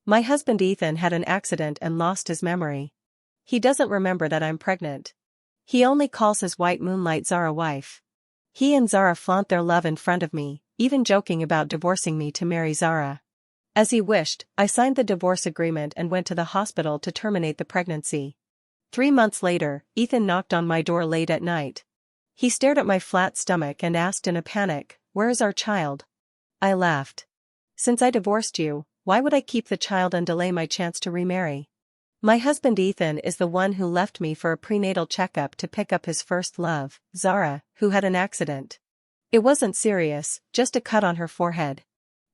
My husband Ethan had an accident and lost his memory. He doesn't remember that I'm pregnant. He only calls his white moonlight Zara wife. He and Zara flaunt their love in front of me, even joking about divorcing me to marry Zara. As he wished, I signed the divorce agreement and went to the hospital to terminate the pregnancy. 3 months later, Ethan knocked on my door late at night. He stared at my flat stomach and asked in a panic, "Where is our child?" I laughed. "Since I divorced you, why would I keep the child and delay my chance to remarry? My husband Ethan is the one who left me for a prenatal checkup to pick up his first love, Zara, who had an accident. It wasn't serious, just a cut on her forehead.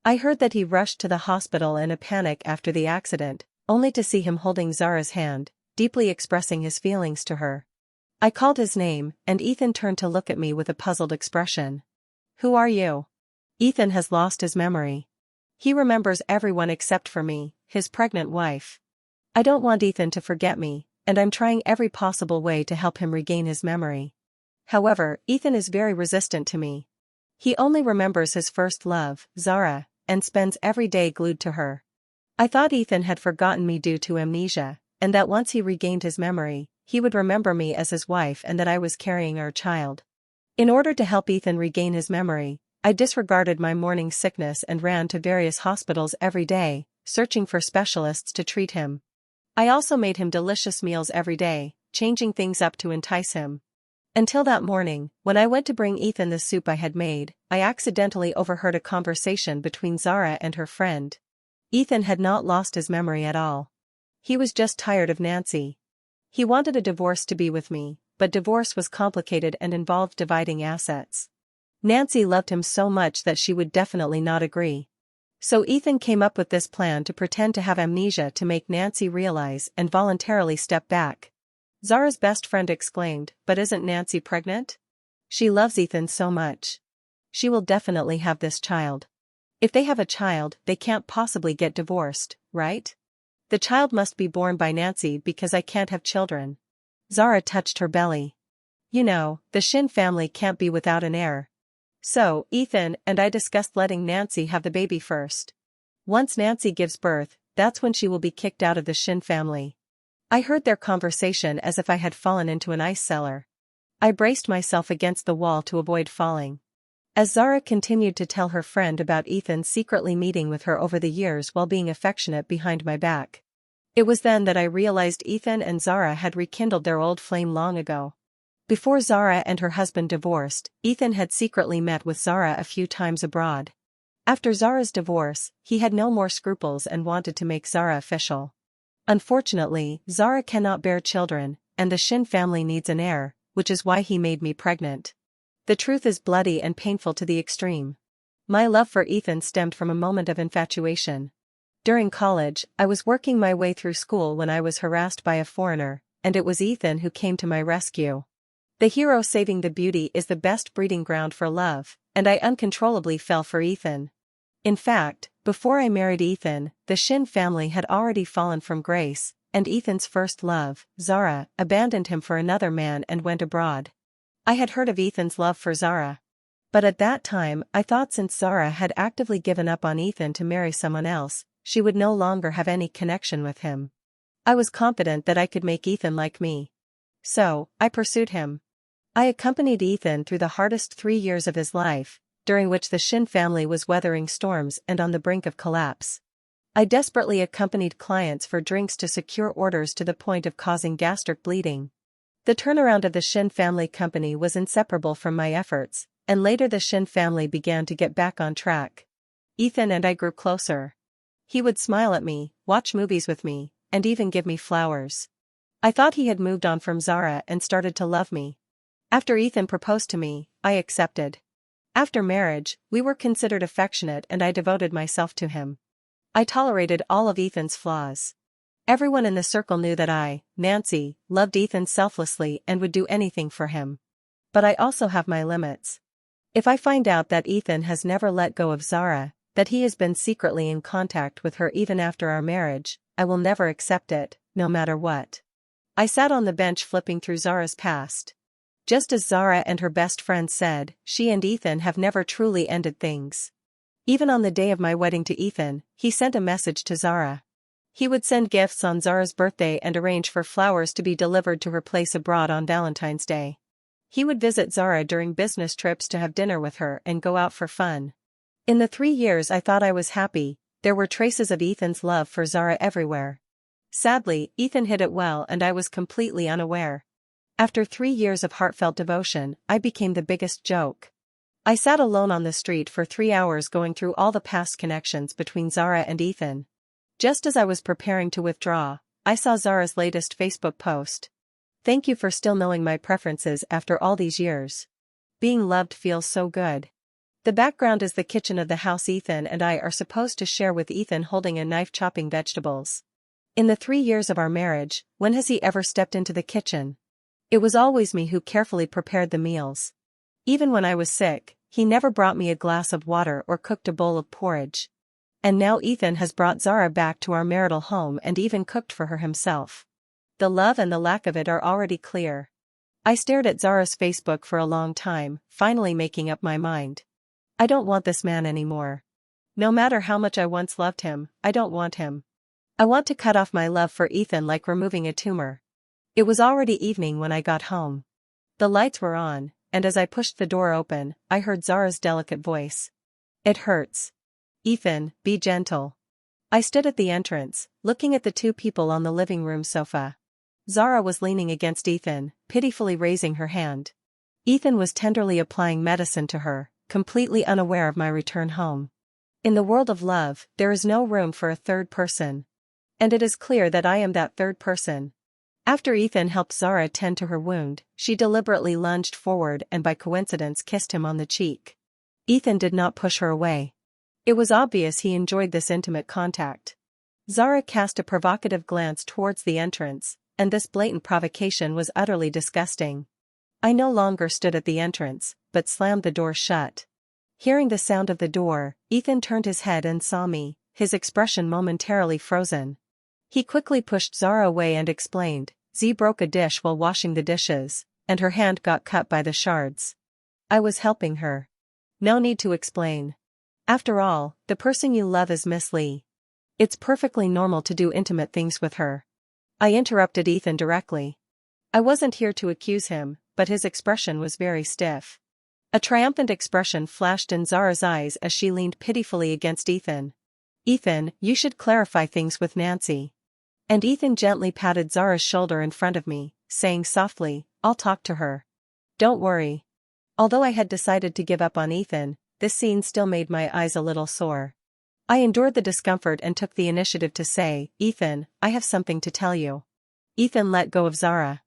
I heard that he rushed to the hospital in a panic after the accident, only to see him holding Zara's hand, deeply expressing his feelings to her. I called his name, and Ethan turned to look at me with a puzzled expression. "Who are you?" Ethan has lost his memory. He remembers everyone except for me, his pregnant wife. I don't want Ethan to forget me, and I'm trying every possible way to help him regain his memory. However, Ethan is very resistant to me. He only remembers his first love, Zara, and spends every day glued to her. I thought Ethan had forgotten me due to amnesia, and that once he regained his memory, he would remember me as his wife and that I was carrying our child. In order to help Ethan regain his memory, I disregarded my morning sickness and ran to various hospitals every day, searching for specialists to treat him. I also made him delicious meals every day, changing things up to entice him. Until that morning, when I went to bring Ethan the soup I had made, I accidentally overheard a conversation between Zara and her friend. Ethan had not lost his memory at all. He was just tired of Nancy. He wanted a divorce to be with me, but divorce was complicated and involved dividing assets. Nancy loved him so much that she would definitely not agree. So Ethan came up with this plan to pretend to have amnesia to make Nancy realize and voluntarily step back. Zara's best friend exclaimed, "But isn't Nancy pregnant? She loves Ethan so much. She will definitely have this child. If they have a child, they can't possibly get divorced, right? The child must be born by Nancy because I can't have children." Zara touched her belly. "You know, the Shin family can't be without an heir. So, Ethan and I discussed letting Nancy have the baby first. Once Nancy gives birth, that's when she will be kicked out of the Shin family." I heard their conversation as if I had fallen into an ice cellar. I braced myself against the wall to avoid falling. As Zara continued to tell her friend about Ethan secretly meeting with her over the years while being affectionate behind my back. It was then that I realized Ethan and Zara had rekindled their old flame long ago. Before Zara and her husband divorced, Ethan had secretly met with Zara a few times abroad. After Zara's divorce, he had no more scruples and wanted to make Zara official. Unfortunately, Zara cannot bear children, and the Shin family needs an heir, which is why he made me pregnant. The truth is bloody and painful to the extreme. My love for Ethan stemmed from a moment of infatuation. During college, I was working my way through school when I was harassed by a foreigner, and it was Ethan who came to my rescue. The hero saving the beauty is the best breeding ground for love, and I uncontrollably fell for Ethan. In fact, before I married Ethan, the Shin family had already fallen from grace, and Ethan's first love, Zara, abandoned him for another man and went abroad. I had heard of Ethan's love for Zara. But at that time I thought since Zara had actively given up on Ethan to marry someone else, she would no longer have any connection with him. I was confident that I could make Ethan like me. So, I pursued him. I accompanied Ethan through the hardest 3 years of his life, during which the Shin family was weathering storms and on the brink of collapse. I desperately accompanied clients for drinks to secure orders to the point of causing gastric bleeding. The turnaround of the Shin family company was inseparable from my efforts, and later the Shin family began to get back on track. Ethan and I grew closer. He would smile at me, watch movies with me, and even give me flowers. I thought he had moved on from Zara and started to love me. After Ethan proposed to me, I accepted. After marriage, we were considered affectionate and I devoted myself to him. I tolerated all of Ethan's flaws. Everyone in the circle knew that I, Nancy, loved Ethan selflessly and would do anything for him. But I also have my limits. If I find out that Ethan has never let go of Zara, that he has been secretly in contact with her even after our marriage, I will never accept it, no matter what. I sat on the bench flipping through Zara's past. Just as Zara and her best friend said, she and Ethan have never truly ended things. Even on the day of my wedding to Ethan, he sent a message to Zara. He would send gifts on Zara's birthday and arrange for flowers to be delivered to her place abroad on Valentine's Day. He would visit Zara during business trips to have dinner with her and go out for fun. In the 3 years I thought I was happy, there were traces of Ethan's love for Zara everywhere. Sadly, Ethan hid it well and I was completely unaware. After 3 years of heartfelt devotion, I became the biggest joke. I sat alone on the street for 3 hours going through all the past connections between Zara and Ethan. Just as I was preparing to withdraw, I saw Zara's latest Facebook post. "Thank you for still knowing my preferences after all these years. Being loved feels so good." The background is the kitchen of the house Ethan and I are supposed to share, with Ethan holding a knife chopping vegetables. In the 3 years of our marriage, when has he ever stepped into the kitchen? It was always me who carefully prepared the meals. Even when I was sick, he never brought me a glass of water or cooked a bowl of porridge. And now Ethan has brought Zara back to our marital home and even cooked for her himself. The love and the lack of it are already clear. I stared at Zara's Facebook for a long time, finally making up my mind. I don't want this man anymore. No matter how much I once loved him, I don't want him. I want to cut off my love for Ethan like removing a tumor. It was already evening when I got home. The lights were on, and as I pushed the door open, I heard Zara's delicate voice. "It hurts. Ethan, be gentle." I stood at the entrance, looking at the 2 people on the living room sofa. Zara was leaning against Ethan, pitifully raising her hand. Ethan was tenderly applying medicine to her, completely unaware of my return home. In the world of love, there is no room for a third person. And it is clear that I am that third person. After Ethan helped Zara tend to her wound, she deliberately lunged forward and by coincidence kissed him on the cheek. Ethan did not push her away. It was obvious he enjoyed this intimate contact. Zara cast a provocative glance towards the entrance, and this blatant provocation was utterly disgusting. I no longer stood at the entrance, but slammed the door shut. Hearing the sound of the door, Ethan turned his head and saw me, his expression momentarily frozen. He quickly pushed Zara away and explained, "Z broke a dish while washing the dishes, and her hand got cut by the shards. I was helping her. No need to explain. After all, the person you love is Miss Lee. It's perfectly normal to do intimate things with her." I interrupted Ethan directly. I wasn't here to accuse him, but his expression was very stiff. A triumphant expression flashed in Zara's eyes as she leaned pitifully against Ethan. "Ethan, you should clarify things with Nancy." And Ethan gently patted Zara's shoulder in front of me, saying softly, "I'll talk to her. Don't worry." Although I had decided to give up on Ethan, this scene still made my eyes a little sore. I endured the discomfort and took the initiative to say, "Ethan, I have something to tell you." Ethan let go of Zara.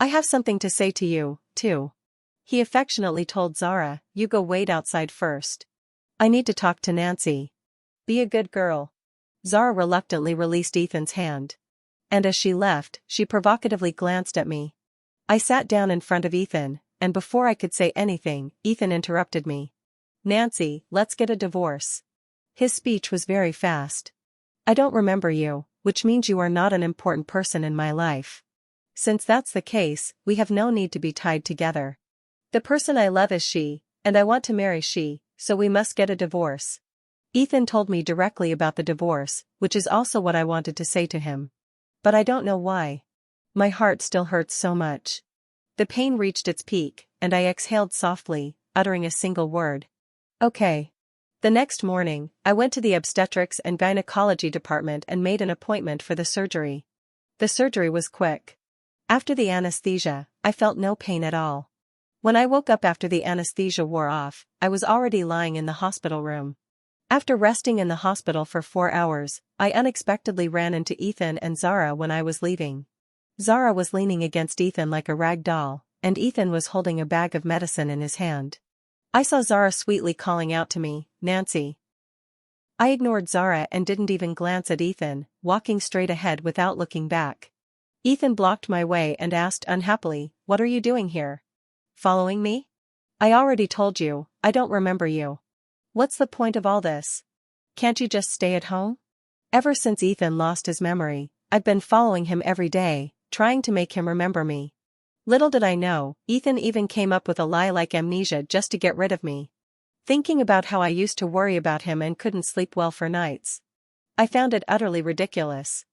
"I have something to say to you, too." He affectionately told Zara, "You go wait outside first. I need to talk to Nancy. Be a good girl." Zara reluctantly released Ethan's hand. And as she left, she provocatively glanced at me. I sat down in front of Ethan, and before I could say anything, Ethan interrupted me. "Nancy, let's get a divorce." His speech was very fast. "I don't remember you, which means you are not an important person in my life. Since that's the case, we have no need to be tied together. The person I love is she, and I want to marry she, so we must get a divorce." Ethan told me directly about the divorce, which is also what I wanted to say to him. But I don't know why. My heart still hurts so much. The pain reached its peak, and I exhaled softly, uttering a single word. "Okay." The next morning, I went to the obstetrics and gynecology department and made an appointment for the surgery. The surgery was quick. After the anesthesia, I felt no pain at all. When I woke up after the anesthesia wore off, I was already lying in the hospital room. After resting in the hospital for 4 hours, I unexpectedly ran into Ethan and Zara when I was leaving. Zara was leaning against Ethan like a rag doll, and Ethan was holding a bag of medicine in his hand. I saw Zara sweetly calling out to me, "Nancy." I ignored Zara and didn't even glance at Ethan, walking straight ahead without looking back. Ethan blocked my way and asked unhappily, "What are you doing here? Following me? I already told you, I don't remember you. What's the point of all this? Can't you just stay at home?" Ever since Ethan lost his memory, I've been following him every day, trying to make him remember me. Little did I know, Ethan even came up with a lie like amnesia just to get rid of me. Thinking about how I used to worry about him and couldn't sleep well for nights. I found it utterly ridiculous.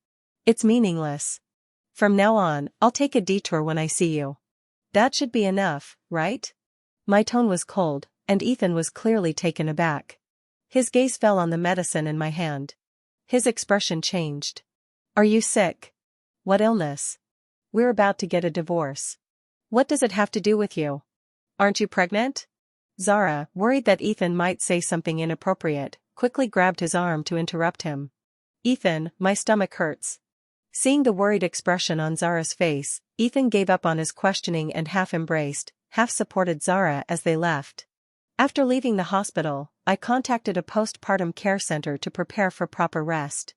It's meaningless. From now on, I'll take a detour when I see you. That should be enough, right? My tone was cold, and Ethan was clearly taken aback. His gaze fell on the medicine in my hand. His expression changed. Are you sick? What illness? We're about to get a divorce. What does it have to do with you? Aren't you pregnant? Zara, worried that Ethan might say something inappropriate, quickly grabbed his arm to interrupt him. Ethan, my stomach hurts. Seeing the worried expression on Zara's face, Ethan gave up on his questioning and half embraced, half supported Zara as they left. After leaving the hospital, I contacted a postpartum care center to prepare for proper rest.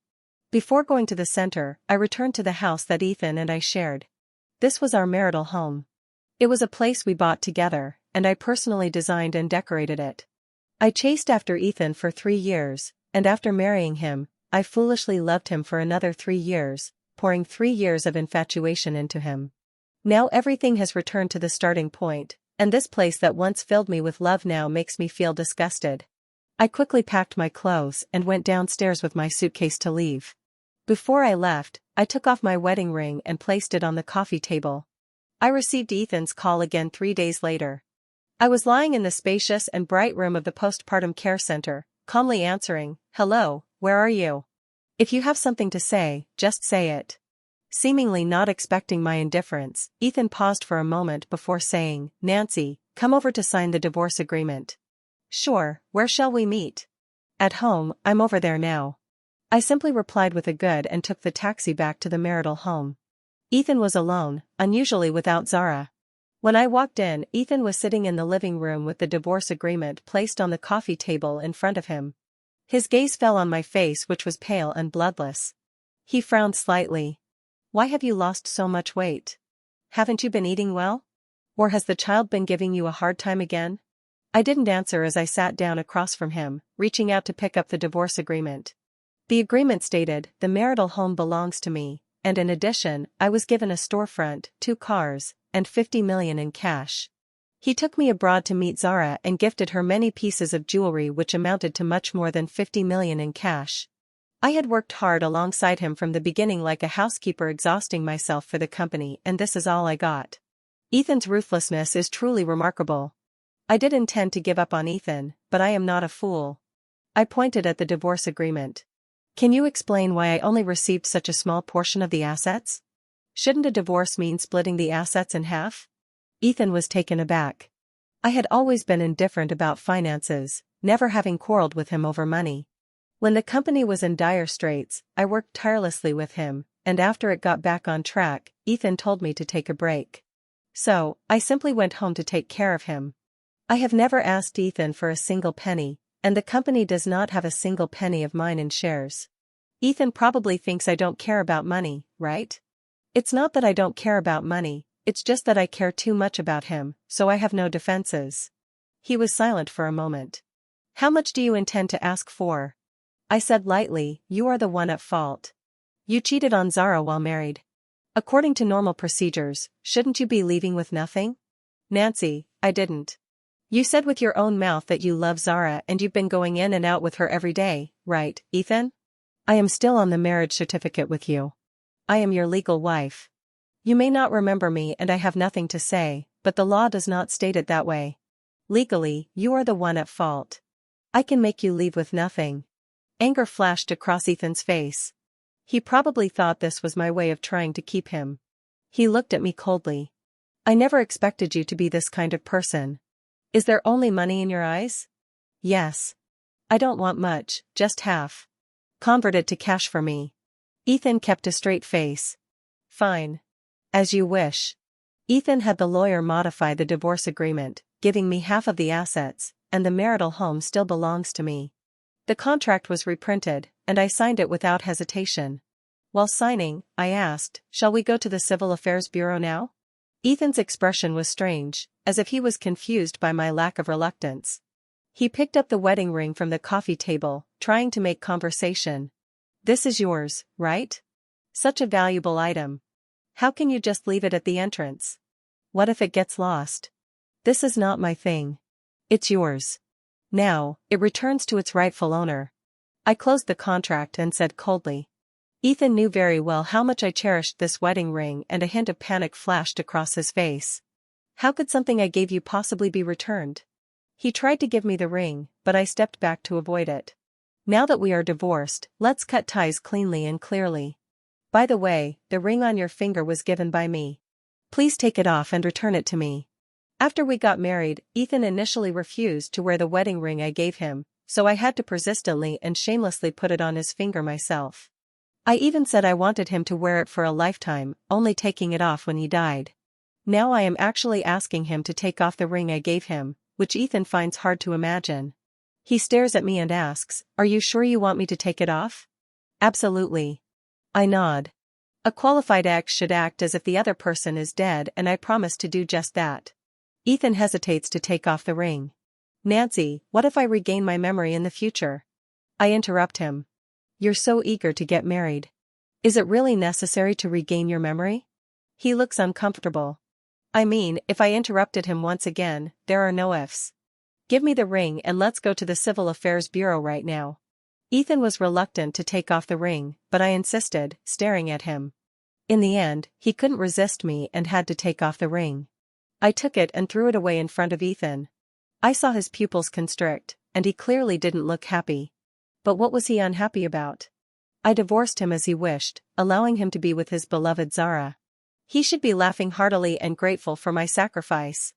Before going to the center, I returned to the house that Ethan and I shared. This was our marital home. It was a place we bought together, and I personally designed and decorated it. I chased after Ethan for 3 years, and after marrying him, I foolishly loved him for another 3 years, pouring 3 years of infatuation into him. Now everything has returned to the starting point, and this place that once filled me with love now makes me feel disgusted. I quickly packed my clothes and went downstairs with my suitcase to leave. Before I left, I took off my wedding ring and placed it on the coffee table. I received Ethan's call again 3 days later. I was lying in the spacious and bright room of the postpartum care center, calmly answering, "Hello, where are you? If you have something to say, just say it." Seemingly not expecting my indifference, Ethan paused for a moment before saying, "Nancy, come over to sign the divorce agreement." "Sure, where shall we meet?" "At home, I'm over there now." I simply replied with a good and took the taxi back to the marital home. Ethan was alone, unusually without Zara. When I walked in, Ethan was sitting in the living room with the divorce agreement placed on the coffee table in front of him. His gaze fell on my face, which was pale and bloodless. He frowned slightly. "Why have you lost so much weight? Haven't you been eating well? Or has the child been giving you a hard time again?" I didn't answer as I sat down across from him, reaching out to pick up the divorce agreement. The agreement stated, "The marital home belongs to me, and in addition, I was given a storefront, 2 cars, and 50 million in cash." He took me abroad to meet Zara and gifted her many pieces of jewelry which amounted to much more than 50 million in cash. I had worked hard alongside him from the beginning like a housekeeper, exhausting myself for the company, and this is all I got. Ethan's ruthlessness is truly remarkable. I did intend to give up on Ethan, but I am not a fool. I pointed at the divorce agreement. "Can you explain why I only received such a small portion of the assets? Shouldn't a divorce mean splitting the assets in half?" Ethan was taken aback. I had always been indifferent about finances, never having quarreled with him over money. When the company was in dire straits, I worked tirelessly with him, and after it got back on track, Ethan told me to take a break. So, I simply went home to take care of him. I have never asked Ethan for a single penny, and the company does not have a single penny of mine in shares. Ethan probably thinks I don't care about money, right? It's not that I don't care about money, it's just that I care too much about him, so I have no defenses. He was silent for a moment. "How much do you intend to ask for?" I said lightly, "You are the one at fault. You cheated on Zara while married. According to normal procedures, shouldn't you be leaving with nothing?" "Nancy, I didn't. You said with your own mouth that you love Zara and you've been going in and out with her every day, right, Ethan? I am still on the marriage certificate with you. I am your legal wife. You may not remember me and I have nothing to say, but the law does not state it that way. Legally, you are the one at fault. I can make you leave with nothing." Anger flashed across Ethan's face. He probably thought this was my way of trying to keep him. He looked at me coldly. "I never expected you to be this kind of person. Is there only money in your eyes?" "Yes. I don't want much, just half. Convert it to cash for me." Ethan kept a straight face. "Fine. As you wish." Ethan had the lawyer modify the divorce agreement, giving me half of the assets, and the marital home still belongs to me. The contract was reprinted, and I signed it without hesitation. While signing, I asked, "Shall we go to the Civil Affairs Bureau now?" Ethan's expression was strange, as if he was confused by my lack of reluctance. He picked up the wedding ring from the coffee table, trying to make conversation. "This is yours, right? Such a valuable item. How can you just leave it at the entrance? What if it gets lost? This is not my thing. It's yours. Now, it returns to its rightful owner." I closed the contract and said coldly, Ethan knew very well how much I cherished this wedding ring, and a hint of panic flashed across his face. How could something I gave you possibly be returned? He tried to give me the ring, but I stepped back to avoid it. Now that we are divorced, let's cut ties cleanly and clearly. By the way, the ring on your finger was given by me. Please take it off and return it to me. After we got married, Ethan initially refused to wear the wedding ring I gave him, so I had to persistently and shamelessly put it on his finger myself. I even said I wanted him to wear it for a lifetime, only taking it off when he died. Now I am actually asking him to take off the ring I gave him, which Ethan finds hard to imagine. He stares at me and asks, "Are you sure you want me to take it off?" "Absolutely." I nod. A qualified ex should act as if the other person is dead, and I promise to do just that. Ethan hesitates to take off the ring. "Nancy, what if I regain my memory in the future?" I interrupt him. "You're so eager to get married. Is it really necessary to regain your memory?" He looks uncomfortable. I mean, if I interrupted him once again, there are no ifs. "Give me the ring and let's go to the Civil Affairs Bureau right now." Ethan was reluctant to take off the ring, but I insisted, staring at him. In the end, he couldn't resist me and had to take off the ring. I took it and threw it away in front of Ethan. I saw his pupils constrict, and he clearly didn't look happy. But what was he unhappy about? I divorced him as he wished, allowing him to be with his beloved Zara. He should be laughing heartily and grateful for my sacrifice.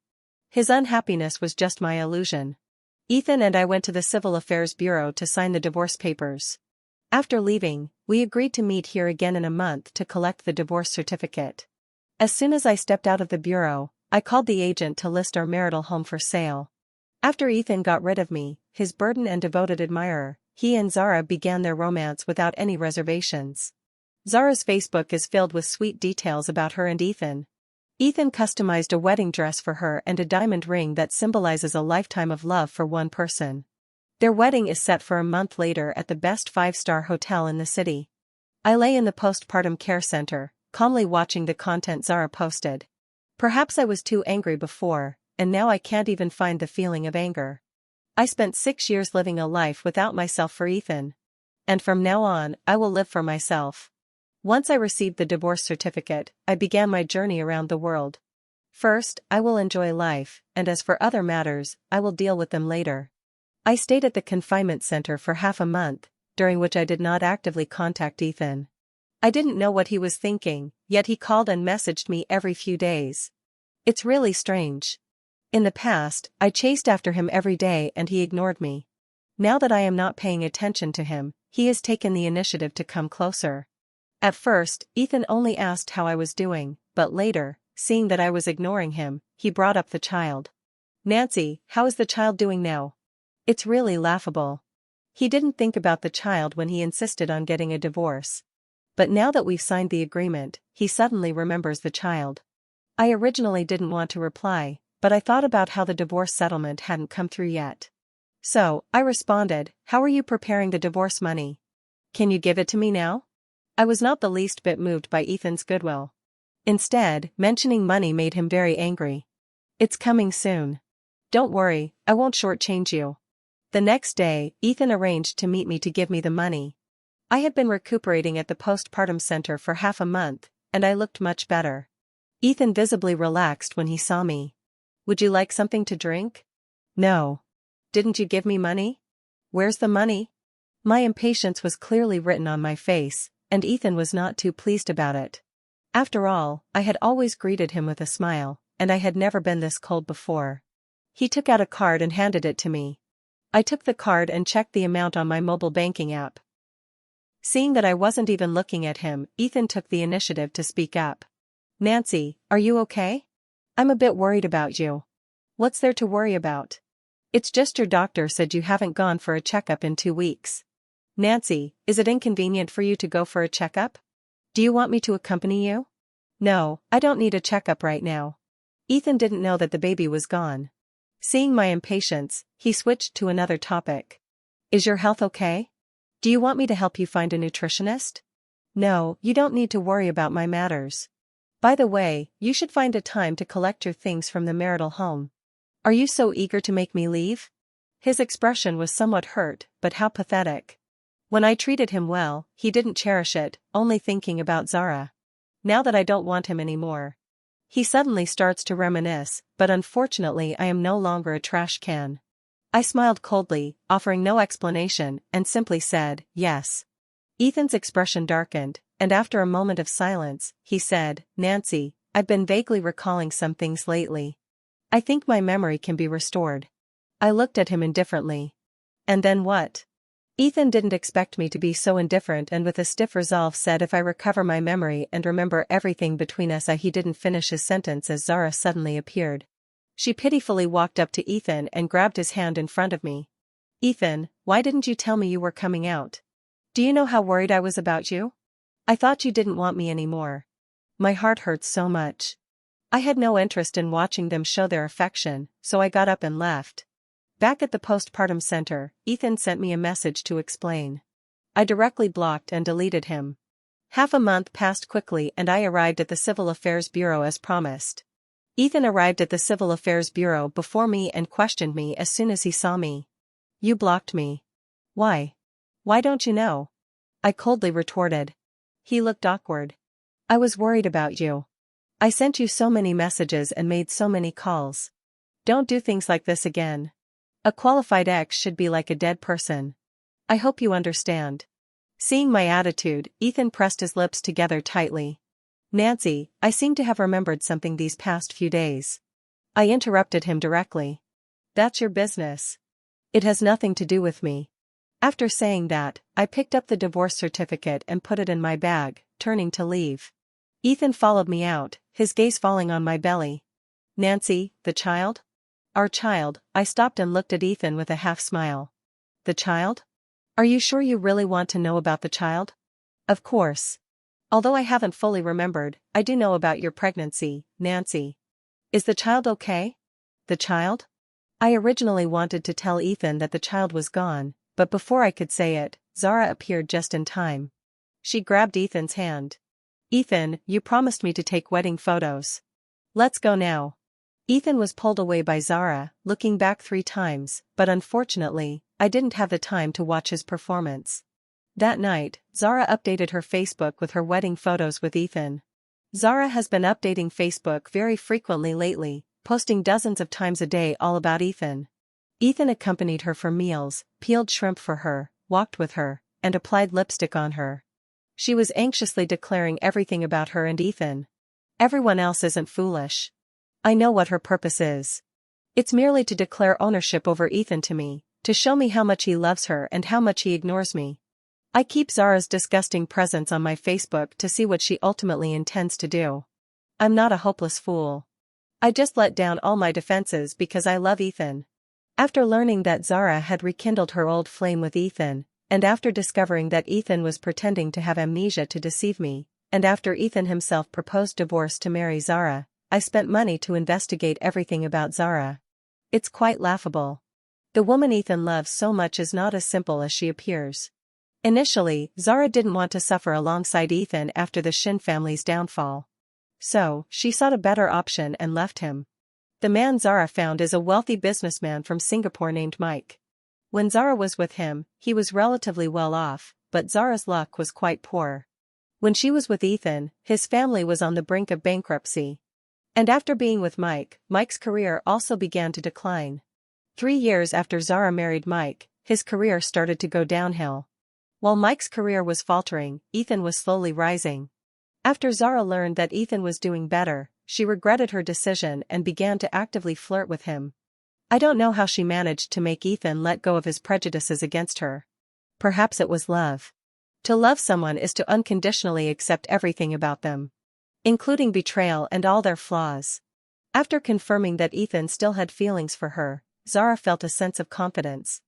His unhappiness was just my illusion. Ethan and I went to the Civil Affairs Bureau to sign the divorce papers. After leaving, we agreed to meet here again in a month to collect the divorce certificate. As soon as I stepped out of the bureau, I called the agent to list our marital home for sale. After Ethan got rid of me, his burden and devoted admirer, he and Zara began their romance without any reservations. Zara's Facebook is filled with sweet details about her and Ethan. Ethan customized a wedding dress for her and a diamond ring that symbolizes a lifetime of love for one person. Their wedding is set for a month later at the best 5-star hotel in the city. I lay in the postpartum care center, calmly watching the content Zara posted. Perhaps I was too angry before, and now I can't even find the feeling of anger. I spent 6 years living a life without myself for Ethan. And from now on, I will live for myself. Once I received the divorce certificate, I began my journey around the world. First, I will enjoy life, and as for other matters, I will deal with them later. I stayed at the confinement center for half a month, during which I did not actively contact Ethan. I didn't know what he was thinking, yet he called and messaged me every few days. It's really strange. In the past, I chased after him every day and he ignored me. Now that I am not paying attention to him, he has taken the initiative to come closer. At first, Ethan only asked how I was doing, but later, seeing that I was ignoring him, he brought up the child. "Nancy, how is the child doing now?" It's really laughable. He didn't think about the child when he insisted on getting a divorce. But now that we've signed the agreement, he suddenly remembers the child. I originally didn't want to reply, but I thought about how the divorce settlement hadn't come through yet. So, I responded, "How are you preparing the divorce money? Can you give it to me now?" I was not the least bit moved by Ethan's goodwill. Instead, mentioning money made him very angry. "It's coming soon. Don't worry, I won't shortchange you." The next day, Ethan arranged to meet me to give me the money. I had been recuperating at the postpartum center for half a month, and I looked much better. Ethan visibly relaxed when he saw me. "Would you like something to drink?" "No." "Didn't you give me money?" "Where's the money?" My impatience was clearly written on my face, and Ethan was not too pleased about it. After all, I had always greeted him with a smile, and I had never been this cold before. He took out a card and handed it to me. I took the card and checked the amount on my mobile banking app. Seeing that I wasn't even looking at him, Ethan took the initiative to speak up. "Nancy, are you okay? I'm a bit worried about you." "What's there to worry about? It's just your doctor said you haven't gone for a checkup in 2 weeks. Nancy, is it inconvenient for you to go for a checkup? Do you want me to accompany you?" "No, I don't need a checkup right now." Ethan didn't know that the baby was gone. Seeing my impatience, he switched to another topic. "Is your health okay? Do you want me to help you find a nutritionist?" "No, you don't need to worry about my matters. By the way, you should find a time to collect your things from the marital home. Are you so eager to make me leave?" His expression was somewhat hurt, but how pathetic. When I treated him well, he didn't cherish it, only thinking about Zara. Now that I don't want him anymore. He suddenly starts to reminisce, but unfortunately I am no longer a trash can. I smiled coldly, offering no explanation, and simply said, yes. Ethan's expression darkened, and after a moment of silence, he said, Nancy, I've been vaguely recalling some things lately. I think my memory can be restored. I looked at him indifferently. And then what? Ethan didn't expect me to be so indifferent and with a stiff resolve said if I recover my memory and remember everything between us. He didn't finish his sentence as Zara suddenly appeared. She pitifully walked up to Ethan and grabbed his hand in front of me. Ethan, why didn't you tell me you were coming out? Do you know how worried I was about you? I thought you didn't want me anymore. My heart hurts so much. I had no interest in watching them show their affection, so I got up and left. Back at the postpartum center, Ethan sent me a message to explain. I directly blocked and deleted him. Half a month passed quickly and I arrived at the Civil Affairs Bureau as promised. Ethan arrived at the Civil Affairs Bureau before me and questioned me as soon as he saw me. You blocked me. Why? Why don't you know? I coldly retorted. He looked awkward. I was worried about you. I sent you so many messages and made so many calls. Don't do things like this again. A qualified ex should be like a dead person. I hope you understand. Seeing my attitude, Ethan pressed his lips together tightly. Nancy, I seem to have remembered something these past few days. I interrupted him directly. That's your business. It has nothing to do with me. After saying that, I picked up the divorce certificate and put it in my bag, turning to leave. Ethan followed me out, his gaze falling on my belly. Nancy, the child? Our child. I stopped and looked at Ethan with a half smile. The child? Are you sure you really want to know about the child? Of course. Although I haven't fully remembered, I do know about your pregnancy, Nancy. Is the child okay? The child? I originally wanted to tell Ethan that the child was gone, but before I could say it, Zara appeared just in time. She grabbed Ethan's hand. Ethan, you promised me to take wedding photos. Let's go now. Ethan was pulled away by Zara, looking back 3 times, but unfortunately, I didn't have the time to watch his performance. That night, Zara updated her Facebook with her wedding photos with Ethan. Zara has been updating Facebook very frequently lately, posting dozens of times a day all about Ethan. Ethan accompanied her for meals, peeled shrimp for her, walked with her, and applied lipstick on her. She was anxiously declaring everything about her and Ethan. Everyone else isn't foolish. I know what her purpose is. It's merely to declare ownership over Ethan to me, to show me how much he loves her and how much he ignores me. I keep Zara's disgusting presence on my Facebook to see what she ultimately intends to do. I'm not a hopeless fool. I just let down all my defenses because I love Ethan. After learning that Zara had rekindled her old flame with Ethan, and after discovering that Ethan was pretending to have amnesia to deceive me, and after Ethan himself proposed divorce to marry Zara, I spent money to investigate everything about Zara. It's quite laughable. The woman Ethan loves so much is not as simple as she appears. Initially, Zara didn't want to suffer alongside Ethan after the Shin family's downfall. So, she sought a better option and left him. The man Zara found is a wealthy businessman from Singapore named Mike. When Zara was with him, he was relatively well off, but Zara's luck was quite poor. When she was with Ethan, his family was on the brink of bankruptcy. And after being with Mike, Mike's career also began to decline. 3 years after Zara married Mike, his career started to go downhill. While Mike's career was faltering, Ethan was slowly rising. After Zara learned that Ethan was doing better, she regretted her decision and began to actively flirt with him. I don't know how she managed to make Ethan let go of his prejudices against her. Perhaps it was love. To love someone is to unconditionally accept everything about them, including betrayal and all their flaws. After confirming that Ethan still had feelings for her, Zara felt a sense of confidence.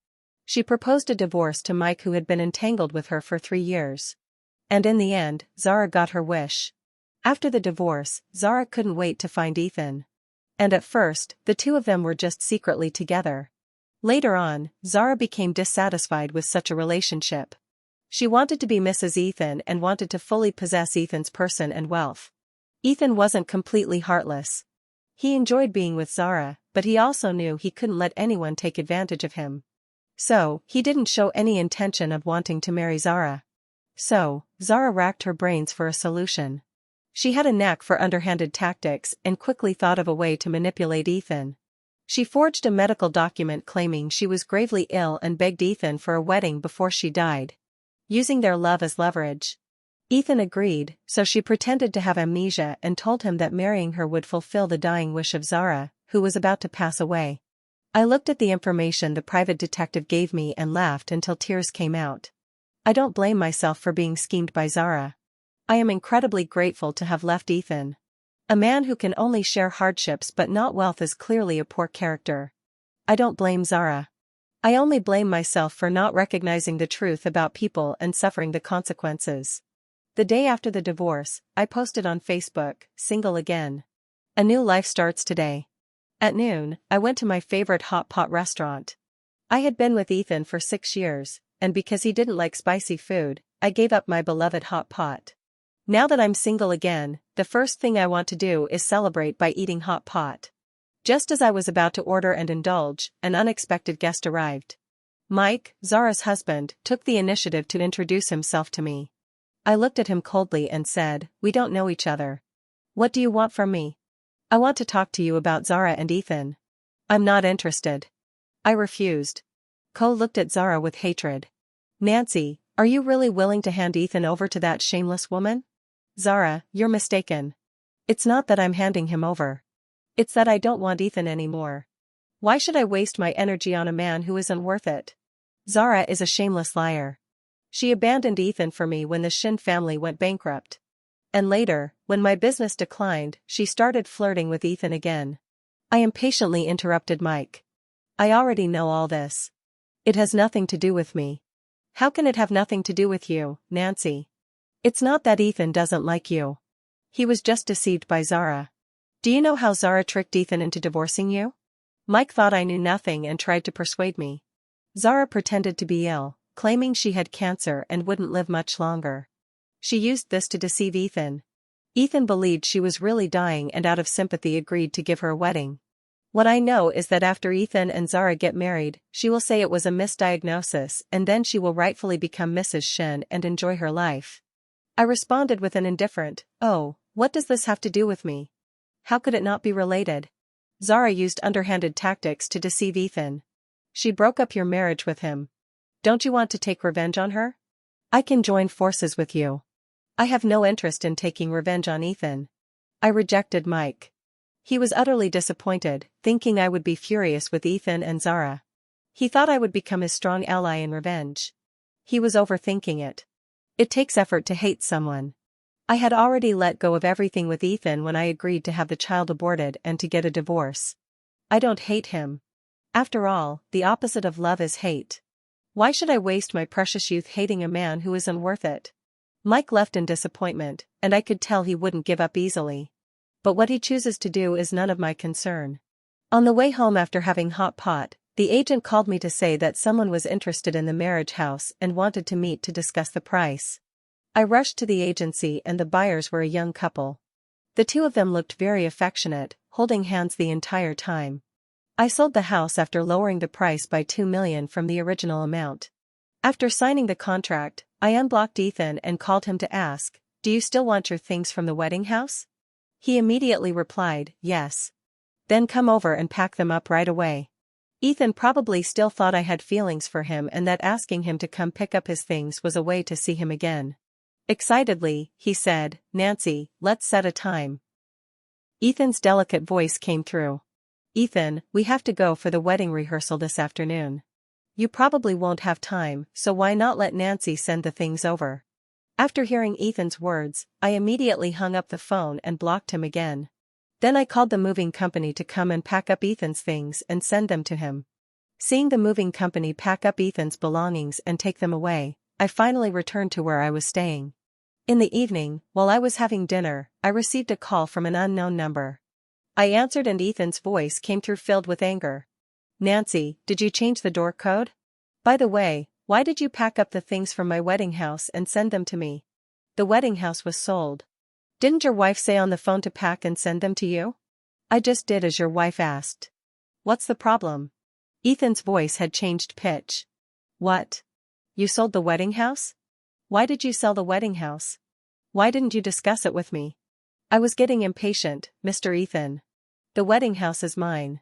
She proposed a divorce to Mike, who had been entangled with her for 3 years. And in the end, Zara got her wish. After the divorce, Zara couldn't wait to find Ethan. And at first, the two of them were just secretly together. Later on, Zara became dissatisfied with such a relationship. She wanted to be Mrs. Ethan and wanted to fully possess Ethan's person and wealth. Ethan wasn't completely heartless. He enjoyed being with Zara, but he also knew he couldn't let anyone take advantage of him. So, he didn't show any intention of wanting to marry Zara. So, Zara racked her brains for a solution. She had a knack for underhanded tactics and quickly thought of a way to manipulate Ethan. She forged a medical document claiming she was gravely ill and begged Ethan for a wedding before she died, using their love as leverage. Ethan agreed, so she pretended to have amnesia and told him that marrying her would fulfill the dying wish of Zara, who was about to pass away. I looked at the information the private detective gave me and laughed until tears came out. I don't blame myself for being schemed by Zara. I am incredibly grateful to have left Ethan. A man who can only share hardships but not wealth is clearly a poor character. I don't blame Zara. I only blame myself for not recognizing the truth about people and suffering the consequences. The day after the divorce, I posted on Facebook, "Single again. A new life starts today." At noon, I went to my favorite hot pot restaurant. I had been with Ethan for 6 years, and because he didn't like spicy food, I gave up my beloved hot pot. Now that I'm single again, the first thing I want to do is celebrate by eating hot pot. Just as I was about to order and indulge, an unexpected guest arrived. Mike, Zara's husband, took the initiative to introduce himself to me. I looked at him coldly and said, "We don't know each other. What do you want from me?" "I want to talk to you about Zara and Ethan." "I'm not interested." I refused. Cole looked at Zara with hatred. "Nancy, are you really willing to hand Ethan over to that shameless woman?" "Zara, you're mistaken. It's not that I'm handing him over. It's that I don't want Ethan anymore. Why should I waste my energy on a man who isn't worth it? Zara is a shameless liar. She abandoned Ethan for me when the Shin family went bankrupt. And later, when my business declined, she started flirting with Ethan again." I impatiently interrupted Mike. "I already know all this. It has nothing to do with me." "How can it have nothing to do with you, Nancy? It's not that Ethan doesn't like you. He was just deceived by Zara. Do you know how Zara tricked Ethan into divorcing you?" Mike thought I knew nothing and tried to persuade me. "Zara pretended to be ill, claiming she had cancer and wouldn't live much longer. She used this to deceive Ethan. Ethan believed she was really dying and out of sympathy agreed to give her a wedding. What I know is that after Ethan and Zara get married, she will say it was a misdiagnosis and then she will rightfully become Mrs. Shin and enjoy her life." I responded with an indifferent, "Oh, what does this have to do with me? How could it not be related? Zara used underhanded tactics to deceive Ethan. She broke up your marriage with him. Don't you want to take revenge on her? I can join forces with you." I have no interest in taking revenge on Ethan. I rejected Mike. He was utterly disappointed, thinking I would be furious with Ethan and Zara. He thought I would become his strong ally in revenge. He was overthinking it. It takes effort to hate someone. I had already let go of everything with Ethan when I agreed to have the child aborted and to get a divorce. I don't hate him. After all, the opposite of love is hate. Why should I waste my precious youth hating a man who isn't worth it? Mike left in disappointment, and I could tell he wouldn't give up easily. But what he chooses to do is none of my concern. On the way home after having hot pot, the agent called me to say that someone was interested in the marriage house and wanted to meet to discuss the price. I rushed to the agency and the buyers were a young couple. The two of them looked very affectionate, holding hands the entire time. I sold the house after lowering the price by $2 million from the original amount. After signing the contract, I unblocked Ethan and called him to ask, "Do you still want your things from the wedding house?" He immediately replied, "Yes." "Then come over and pack them up right away." Ethan probably still thought I had feelings for him and that asking him to come pick up his things was a way to see him again. Excitedly, he said, "Nancy, let's set a time." Ethan's delicate voice came through. "Ethan, we have to go for the wedding rehearsal this afternoon. You probably won't have time, so why not let Nancy send the things over?" After hearing Ethan's words, I immediately hung up the phone and blocked him again. Then I called the moving company to come and pack up Ethan's things and send them to him. Seeing the moving company pack up Ethan's belongings and take them away, I finally returned to where I was staying. In the evening, while I was having dinner, I received a call from an unknown number. I answered and Ethan's voice came through filled with anger. "Nancy, did you change the door code? By the way, why did you pack up the things from my wedding house and send them to me? The wedding house was sold. Didn't your wife say on the phone to pack and send them to you?" "I just did as your wife asked. What's the problem?" Ethan's voice had changed pitch. What? You sold the wedding house? Why did you sell the wedding house? Why didn't you discuss it with me? I was getting impatient, Mr. Ethan. The wedding house is mine.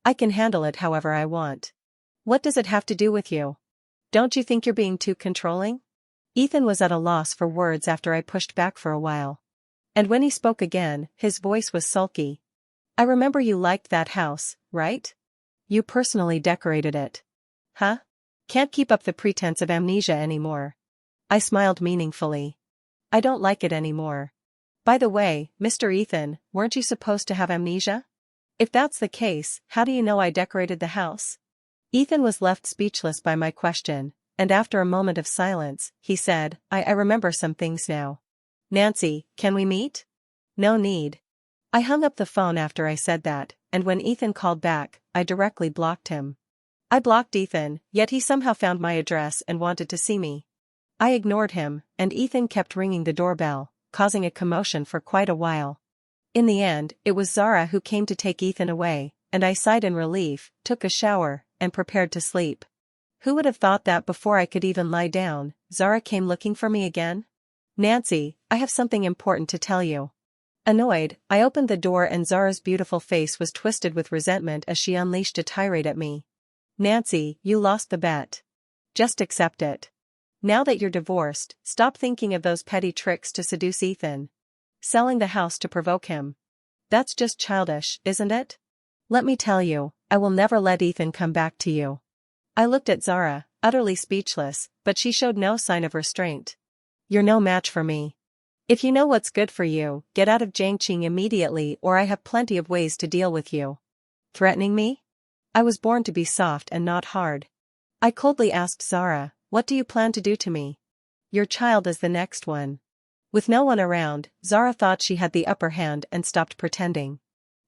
I can handle it however I want. What does it have to do with you? Don't you think you're being too controlling? Ethan was at a loss for words after I pushed back for a while. And when he spoke again, his voice was sulky. I remember you liked that house, right? You personally decorated it. Huh? Can't keep up the pretense of amnesia anymore. I smiled meaningfully. I don't like it anymore. By the way, Mr. Ethan, weren't you supposed to have amnesia? If that's the case, how do you know I decorated the house? Ethan was left speechless by my question, and after a moment of silence, he said, I remember some things now. Nancy, can we meet? No need. I hung up the phone after I said that, and when Ethan called back, I directly blocked him. I blocked Ethan, yet he somehow found my address and wanted to see me. I ignored him, and Ethan kept ringing the doorbell, causing a commotion for quite a while. In the end, it was Zara who came to take Ethan away, and I sighed in relief, took a shower, and prepared to sleep. Who would have thought that before I could even lie down, Zara came looking for me again? Nancy, I have something important to tell you. Annoyed, I opened the door and Zara's beautiful face was twisted with resentment as she unleashed a tirade at me. Nancy, you lost the bet. Just accept it. Now that you're divorced, stop thinking of those petty tricks to seduce Ethan. Selling the house to provoke him. That's just childish, isn't it? Let me tell you, I will never let Ethan come back to you. I looked at Zara, utterly speechless, but she showed no sign of restraint. You're no match for me. If you know what's good for you, get out of Jiangqing immediately or I have plenty of ways to deal with you. Threatening me? I was born to be soft and not hard. I coldly asked Zara, what do you plan to do to me? Your child is the next one. With no one around, Zara thought she had the upper hand and stopped pretending.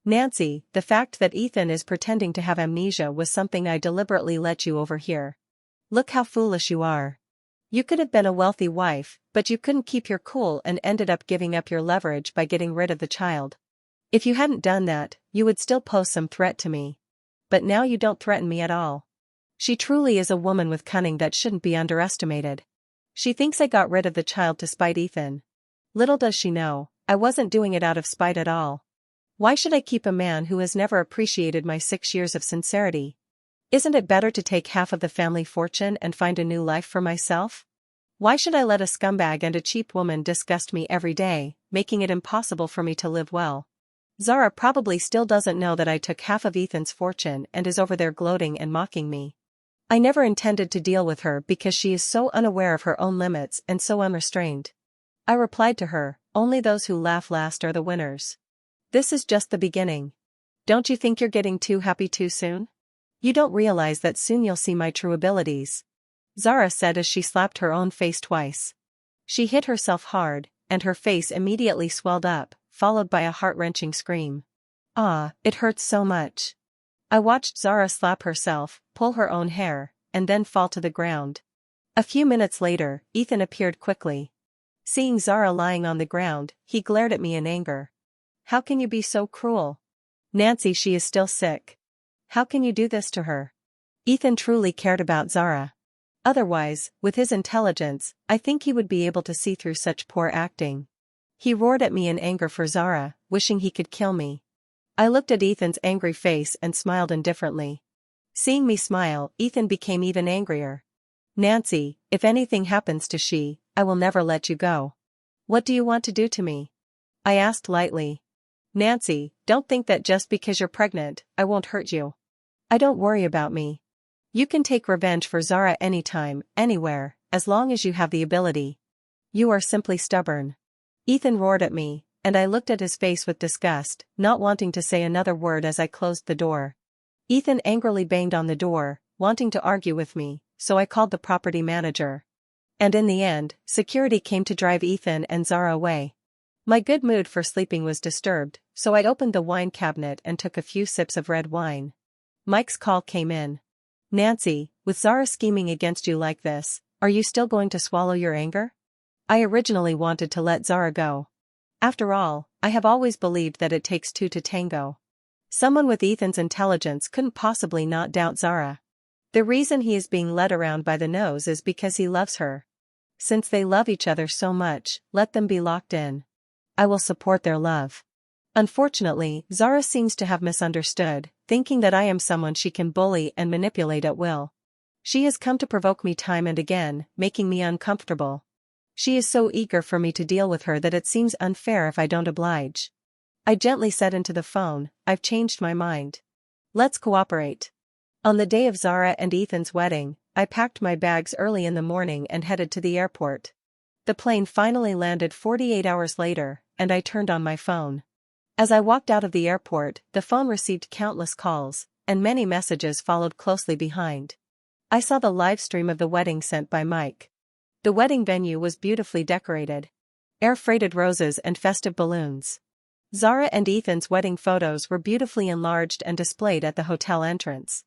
Nancy, the fact that Ethan is pretending to have amnesia was something I deliberately let you overhear. Look how foolish you are. You could have been a wealthy wife, but you couldn't keep your cool and ended up giving up your leverage by getting rid of the child. If you hadn't done that, you would still pose some threat to me. But now you don't threaten me at all. She truly is a woman with cunning that shouldn't be underestimated. She thinks I got rid of the child to spite Ethan. Little does she know, I wasn't doing it out of spite at all. Why should I keep a man who has never appreciated my 6 years of sincerity? Isn't it better to take half of the family fortune and find a new life for myself? Why should I let a scumbag and a cheap woman disgust me every day, making it impossible for me to live well? Zara probably still doesn't know that I took half of Ethan's fortune and is over there gloating and mocking me. I never intended to deal with her because she is so unaware of her own limits and so unrestrained. I replied to her, only those who laugh last are the winners. This is just the beginning. Don't you think you're getting too happy too soon? You don't realize that soon you'll see my true abilities. Zara said as she slapped her own face twice. She hit herself hard, and her face immediately swelled up, followed by a heart-wrenching scream. Ah, it hurts so much. I watched Zara slap herself, pull her own hair, and then fall to the ground. A few minutes later, Ethan appeared quickly. Seeing Zara lying on the ground, he glared at me in anger. How can you be so cruel? Nancy, she is still sick. How can you do this to her? Ethan truly cared about Zara. Otherwise, with his intelligence, I think he would be able to see through such poor acting. He roared at me in anger for Zara, wishing he could kill me. I looked at Ethan's angry face and smiled indifferently. Seeing me smile, Ethan became even angrier. Nancy, if anything happens to she, I will never let you go. What do you want to do to me? I asked lightly. Nancy, don't think that just because you're pregnant, I won't hurt you. I don't worry about me. You can take revenge for Zara anytime, anywhere, as long as you have the ability. You are simply stubborn. Ethan roared at me, and I looked at his face with disgust, not wanting to say another word as I closed the door. Ethan angrily banged on the door, wanting to argue with me, so I called the property manager. And in the end, security came to drive Ethan and Zara away. My good mood for sleeping was disturbed, so I opened the wine cabinet and took a few sips of red wine. Mike's call came in. Nancy, with Zara scheming against you like this, are you still going to swallow your anger? I originally wanted to let Zara go. After all, I have always believed that it takes two to tango. Someone with Ethan's intelligence couldn't possibly not doubt Zara. The reason he is being led around by the nose is because he loves her. Since they love each other so much, let them be locked in. I will support their love. Unfortunately, Zara seems to have misunderstood, thinking that I am someone she can bully and manipulate at will. She has come to provoke me time and again, making me uncomfortable. She is so eager for me to deal with her that it seems unfair if I don't oblige. I gently said into the phone, I've changed my mind. Let's cooperate. On the day of Zara and Ethan's wedding, I packed my bags early in the morning and headed to the airport. The plane finally landed 48 hours later, and I turned on my phone. As I walked out of the airport, the phone received countless calls, and many messages followed closely behind. I saw the live stream of the wedding sent by Mike. The wedding venue was beautifully decorated. Air-freighted roses and festive balloons. Zara and Ethan's wedding photos were beautifully enlarged and displayed at the hotel entrance.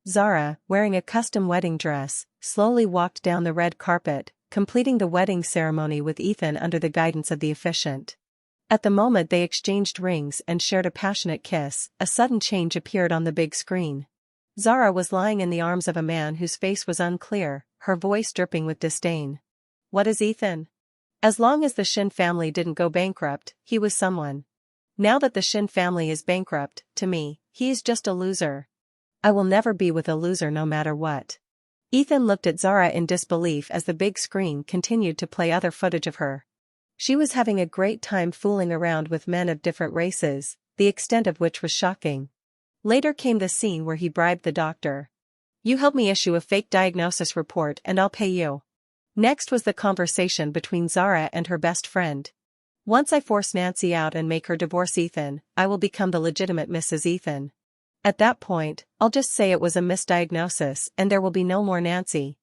Zara, wearing a custom wedding dress, slowly walked down the red carpet, completing the wedding ceremony with Ethan under the guidance of the officiant. At the moment they exchanged rings and shared a passionate kiss, a sudden change appeared on the big screen. Zara was lying in the arms of a man whose face was unclear, her voice dripping with disdain. What is Ethan? As long as the Shin family didn't go bankrupt, he was someone. Now that the Shin family is bankrupt, to me, he is just a loser. I will never be with a loser no matter what. Ethan looked at Zara in disbelief as the big screen continued to play other footage of her. She was having a great time fooling around with men of different races, the extent of which was shocking. Later came the scene where he bribed the doctor. You help me issue a fake diagnosis report and I'll pay you. Next was the conversation between Zara and her best friend. Once I force Nancy out and make her divorce Ethan, I will become the legitimate Mrs. Ethan. At that point, I'll just say it was a misdiagnosis and there will be no more Nancy.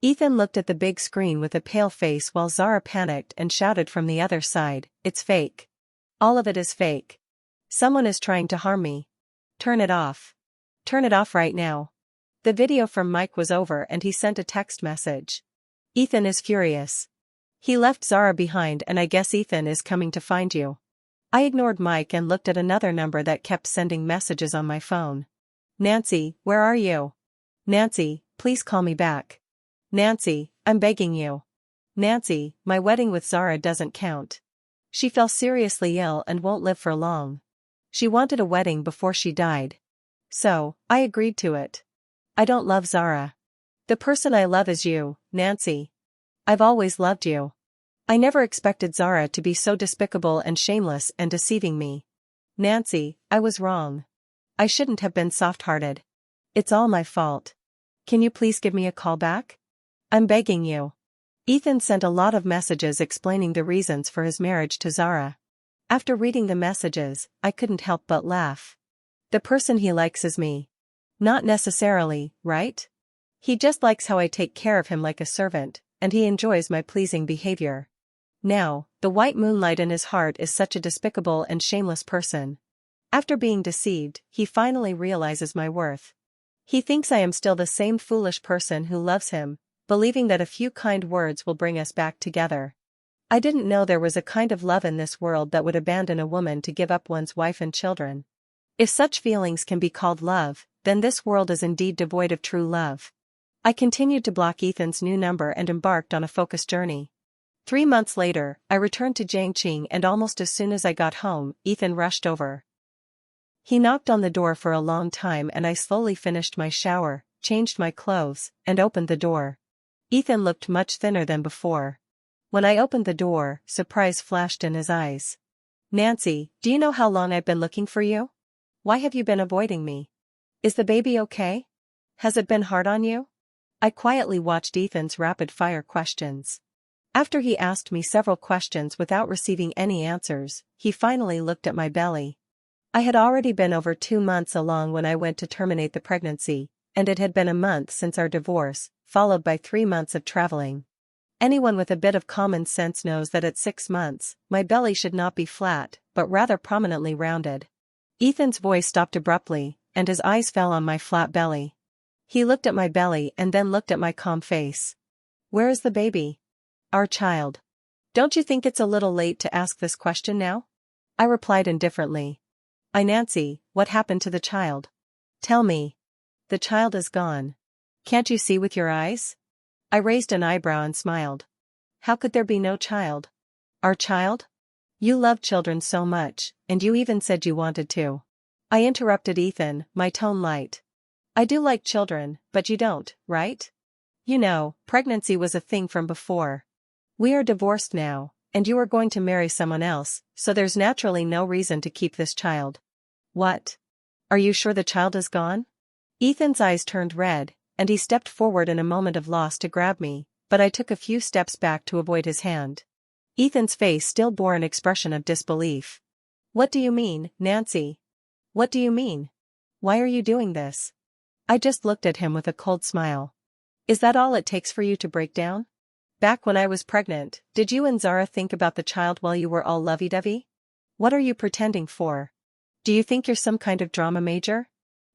Ethan looked at the big screen with a pale face while Zara panicked and shouted from the other side, it's fake. All of it is fake. Someone is trying to harm me. Turn it off. Turn it off right now. The video from Mike was over and he sent a text message. Ethan is furious. He left Zara behind and I guess Ethan is coming to find you. I ignored Mike and looked at another number that kept sending messages on my phone. Nancy, where are you? Nancy, please call me back. Nancy, I'm begging you. Nancy, my wedding with Zara doesn't count. She fell seriously ill and won't live for long. She wanted a wedding before she died. So, I agreed to it. I don't love Zara. The person I love is you, Nancy. I've always loved you. I never expected Zara to be so despicable and shameless and deceiving me. Nancy, I was wrong. I shouldn't have been soft-hearted. It's all my fault. Can you please give me a call back? I'm begging you. Ethan sent a lot of messages explaining the reasons for his marriage to Zara. After reading the messages, I couldn't help but laugh. The person he likes is me. Not necessarily, right? He just likes how I take care of him like a servant, and he enjoys my pleasing behavior. Now, the white moonlight in his heart is such a despicable and shameless person. After being deceived, he finally realizes my worth. He thinks I am still the same foolish person who loves him, believing that a few kind words will bring us back together. I didn't know there was a kind of love in this world that would abandon a woman to give up one's wife and children. If such feelings can be called love, then this world is indeed devoid of true love. I continued to block Ethan's new number and embarked on a focused journey. 3 months later, I returned to Jiangqing and almost as soon as I got home, Ethan rushed over. He knocked on the door for a long time and I slowly finished my shower, changed my clothes, and opened the door. Ethan looked much thinner than before. When I opened the door, surprise flashed in his eyes. Nancy, do you know how long I've been looking for you? Why have you been avoiding me? Is the baby okay? Has it been hard on you? I quietly watched Ethan's rapid-fire questions. After he asked me several questions without receiving any answers, he finally looked at my belly. I had already been over 2 months along when I went to terminate the pregnancy, and it had been a month since our divorce, followed by 3 months of traveling. Anyone with a bit of common sense knows that at 6 months, my belly should not be flat, but rather prominently rounded. Ethan's voice stopped abruptly, and his eyes fell on my flat belly. He looked at my belly and then looked at my calm face. Where is the baby? Our child. Don't you think it's a little late to ask this question now? I replied indifferently. Nancy, what happened to the child? Tell me. The child is gone. Can't you see with your eyes? I raised an eyebrow and smiled. How could there be no child? Our child? You love children so much, and you even said you wanted to. I interrupted Ethan, my tone light. I do like children, but you don't, right? You know, pregnancy was a thing from before. We are divorced now, and you are going to marry someone else, so there's naturally no reason to keep this child. What? Are you sure the child is gone? Ethan's eyes turned red, and he stepped forward in a moment of loss to grab me, but I took a few steps back to avoid his hand. Ethan's face still bore an expression of disbelief. What do you mean, Nancy? What do you mean? Why are you doing this? I just looked at him with a cold smile. Is that all it takes for you to break down? Back when I was pregnant, did you and Zara think about the child while you were all lovey-dovey? What are you pretending for? Do you think you're some kind of drama major?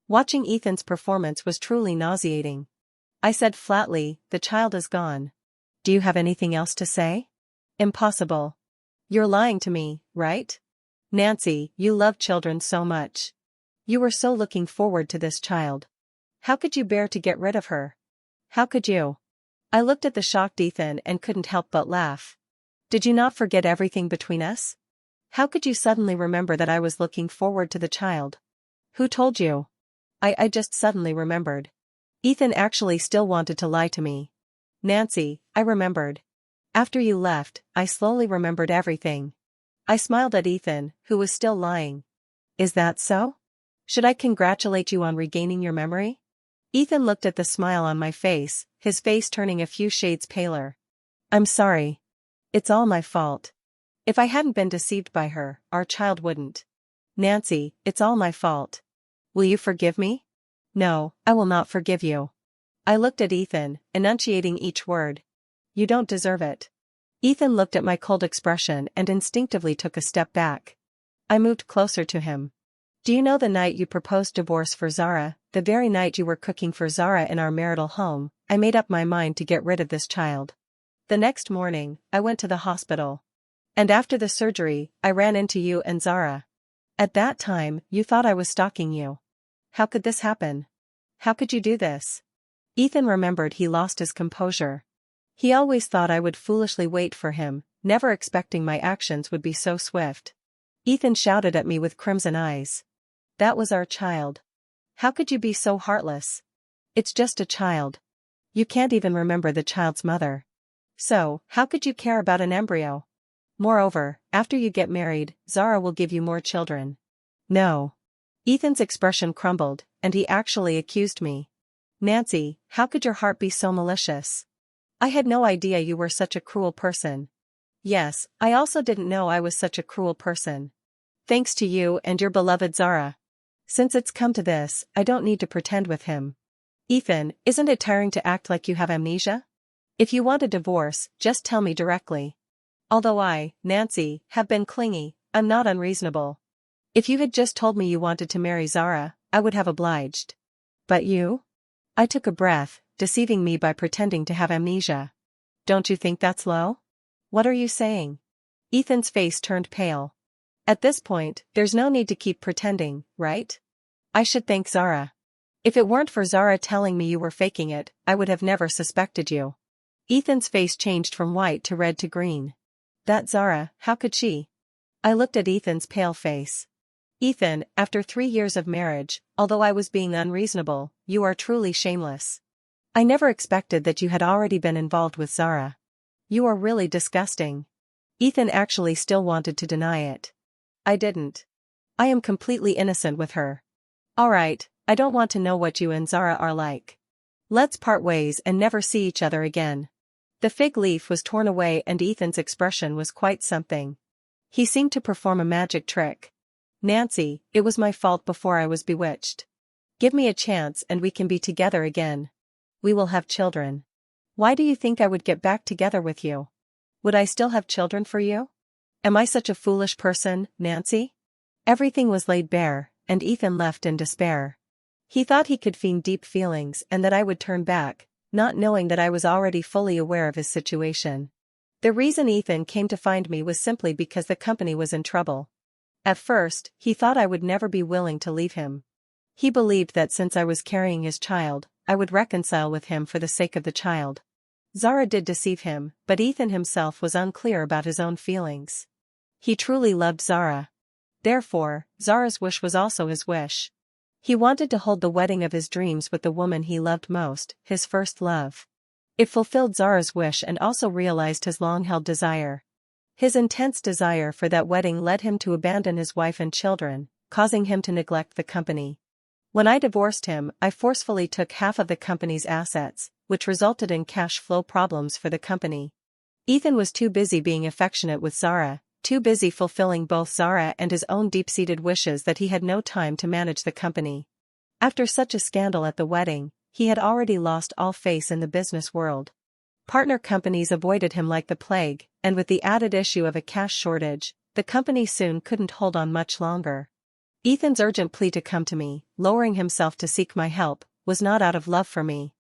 Watching Ethan's performance was truly nauseating. I said flatly, the child is gone. Do you have anything else to say? Impossible. You're lying to me, right? Nancy, you love children so much. You were so looking forward to this child. How could you bear to get rid of her? How could you? I looked at the shocked Ethan and couldn't help but laugh. Did you not forget everything between us? How could you suddenly remember that I was looking forward to the child? Who told you? I just suddenly remembered. Ethan actually still wanted to lie to me. Nancy, I remembered. After you left, I slowly remembered everything. I smiled at Ethan, who was still lying. Is that so? Should I congratulate you on regaining your memory? Ethan looked at the smile on my face, his face turning a few shades paler. I'm sorry. It's all my fault. If I hadn't been deceived by her, our child wouldn't. Nancy, it's all my fault. Will you forgive me? No, I will not forgive you. I looked at Ethan, enunciating each word. You don't deserve it. Ethan looked at my cold expression and instinctively took a step back. I moved closer to him. Do you know the night you proposed divorce for Zara, the very night you were cooking for Zara in our marital home, I made up my mind to get rid of this child. The next morning, I went to the hospital. And after the surgery, I ran into you and Zara. At that time, you thought I was stalking you. How could this happen? How could you do this? Ethan remembered he lost his composure. He always thought I would foolishly wait for him, never expecting my actions would be so swift. Ethan shouted at me with crimson eyes. That was our child. How could you be so heartless? It's just a child. You can't even remember the child's mother. So, how could you care about an embryo? Moreover, after you get married, Zara will give you more children. No. Ethan's expression crumbled, and he actually accused me. Nancy, how could your heart be so malicious? I had no idea you were such a cruel person. Yes, I also didn't know I was such a cruel person. Thanks to you and your beloved Zara. Since it's come to this, I don't need to pretend with him. Ethan, isn't it tiring to act like you have amnesia? If you want a divorce, just tell me directly. Although I, Nancy, have been clingy, I'm not unreasonable. If you had just told me you wanted to marry Zara, I would have obliged. But you? I took a breath, deceiving me by pretending to have amnesia. Don't you think that's low? What are you saying? Ethan's face turned pale. At this point, there's no need to keep pretending, right? I should thank Zara. If it weren't for Zara telling me you were faking it, I would have never suspected you. Ethan's face changed from white to red to green. That Zara, how could she? I looked at Ethan's pale face. Ethan, after 3 years of marriage, although I was being unreasonable, you are truly shameless. I never expected that you had already been involved with Zara. You are really disgusting. Ethan actually still wanted to deny it. I didn't. I am completely innocent with her. Alright, I don't want to know what you and Zara are like. Let's part ways and never see each other again. The fig leaf was torn away and Ethan's expression was quite something. He seemed to perform a magic trick. Nancy, it was my fault before I was bewitched. Give me a chance and we can be together again. We will have children. Why do you think I would get back together with you? Would I still have children for you? Am I such a foolish person, Nancy? Everything was laid bare, and Ethan left in despair. He thought he could feign deep feelings and that I would turn back, not knowing that I was already fully aware of his situation. The reason Ethan came to find me was simply because the company was in trouble. At first, he thought I would never be willing to leave him. He believed that since I was carrying his child, I would reconcile with him for the sake of the child. Zara did deceive him, but Ethan himself was unclear about his own feelings. He truly loved Zara. Therefore, Zara's wish was also his wish. He wanted to hold the wedding of his dreams with the woman he loved most, his first love. It fulfilled Zara's wish and also realized his long-held desire. His intense desire for that wedding led him to abandon his wife and children, causing him to neglect the company. When I divorced him, I forcefully took half of the company's assets, which resulted in cash flow problems for the company. Ethan was too busy being affectionate with Zara, too busy fulfilling both Zara and his own deep-seated wishes that he had no time to manage the company. After such a scandal at the wedding, he had already lost all face in the business world. Partner companies avoided him like the plague, and with the added issue of a cash shortage, the company soon couldn't hold on much longer. Ethan's urgent plea to come to me, lowering himself to seek my help, was not out of love for me.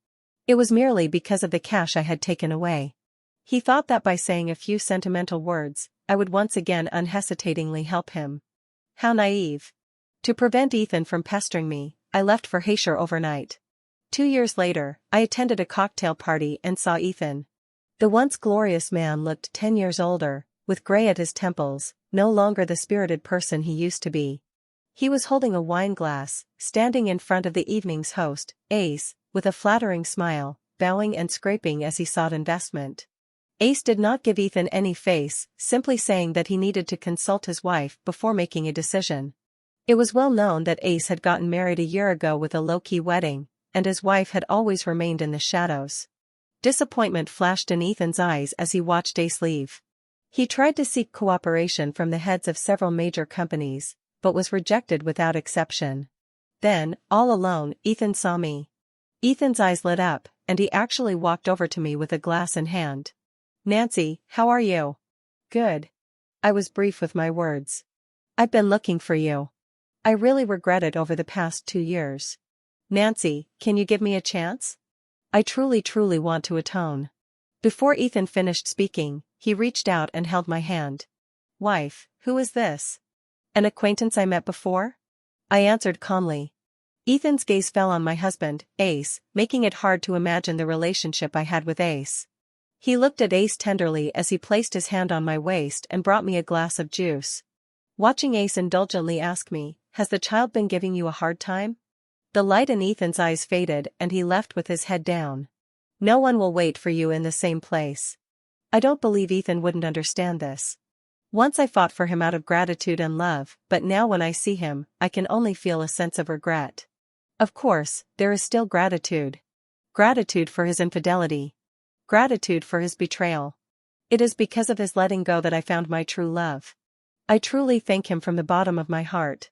It was merely because of the cash I had taken away. He thought that by saying a few sentimental words, I would once again unhesitatingly help him. How naive. To prevent Ethan from pestering me, I left for Hampshire overnight. 2 years later, I attended a cocktail party and saw Ethan. The once glorious man looked 10 years older, with gray at his temples, no longer the spirited person he used to be. He was holding a wine glass, standing in front of the evening's host, Ace, with a flattering smile, bowing and scraping as he sought investment. Ace did not give Ethan any face, simply saying that he needed to consult his wife before making a decision. It was well known that Ace had gotten married a year ago with a low-key wedding, and his wife had always remained in the shadows. Disappointment flashed in Ethan's eyes as he watched Ace leave. He tried to seek cooperation from the heads of several major companies, but was rejected without exception. Then, all alone, Ethan saw me. Ethan's eyes lit up, and he actually walked over to me with a glass in hand. "Nancy, how are you?" "Good." I was brief with my words. "I've been looking for you. I really regret it over the past 2 years. Nancy, can you give me a chance? I truly want to atone." Before Ethan finished speaking, he reached out and held my hand. "Wife, who is this? An acquaintance I met before?" I answered calmly. Ethan's gaze fell on my husband, Ace, making it hard to imagine the relationship I had with Ace. He looked at Ace tenderly as he placed his hand on my waist and brought me a glass of juice. Watching Ace indulgently ask me, "Has the child been giving you a hard time?" The light in Ethan's eyes faded and he left with his head down. "No one will wait for you in the same place." I don't believe Ethan wouldn't understand this. Once I fought for him out of gratitude and love, but now when I see him, I can only feel a sense of regret. Of course, there is still gratitude. Gratitude for his infidelity. Gratitude for his betrayal. It is because of his letting go that I found my true love. I truly thank him from the bottom of my heart.